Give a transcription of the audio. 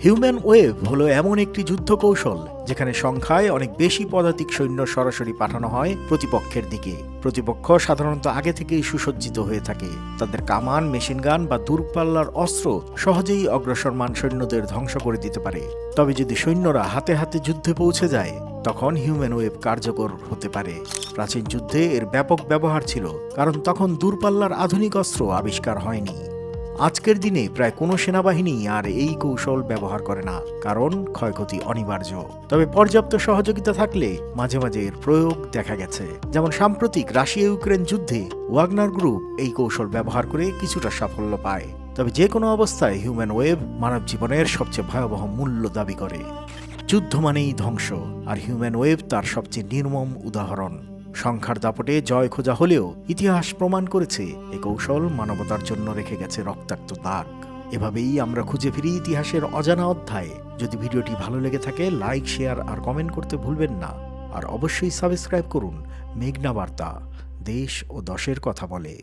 Human wave হলো এমন একটি যুদ্ধ কৌশল যেখানে সংখ্যায় অনেক বেশি পদাতিক সৈন্য সরাসরি পাঠানো হয় প্রতিপক্ষের দিকে। প্রতিপক্ষ সাধারণত আগে থেকেই সুসজ্জিত হয়ে থাকে। তাদের কামান, মেশিনগান বা দূরপাল্লার অস্ত্র সহজেই অগ্রসরমান সৈন্যদের ধ্বংস করে দিতে পারে। তবে যদি সৈন্যরা হাতে হাতে যুদ্ধে পৌঁছে যায়, তখন হিউম্যান ওয়েভ কার্যকর হতে পারে। প্রাচীন যুদ্ধে এর ব্যাপক ব্যবহার ছিল, কারণ তখন দূরপাল্লার আধুনিক অস্ত্র আবিষ্কার হয়নি। আজকের দিনে প্রায় কোনো সেনাবাহিনী আর এই কৌশল ব্যবহার করে না, কারণ ক্ষয়ক্ষতি অনিবার্য। তবে পর্যাপ্ত সহযোগিতা থাকলে মাঝে মাঝে এর প্রয়োগ দেখা গেছে। যেমন সাম্প্রতিক রাশিয়া ইউক্রেন যুদ্ধে ওয়াগনার গ্রুপ এই কৌশল ব্যবহার করে কিছুটা সাফল্য পায়। তবে যে কোনো অবস্থায় হিউম্যান ওয়েভ মানব জীবনের সবচেয়ে ভয়াবহ মূল্য দাবি করে। যুদ্ধ মানেই ধ্বংস, আর হিউম্যান ওয়েভ তার সবচেয়ে নির্মম উদাহরণ। সংখ্যার দাপটে জয় খোঁজা হলেও ইতিহাস প্রমাণ করেছে এ কৌশল মানবতার জন্য রেখে গেছে রক্তাক্ত দাগ। এভাবেই আমরা খুঁজে ফিরি ইতিহাসের অজানা অধ্যায়। যদি ভিডিওটি ভালো লেগে থাকে, লাইক, শেয়ার আর কমেন্ট করতে ভুলবেন না। আর অবশ্যই সাবস্ক্রাইব করুন মেঘনা বার্তা, দেশ ও দশের কথা বলে।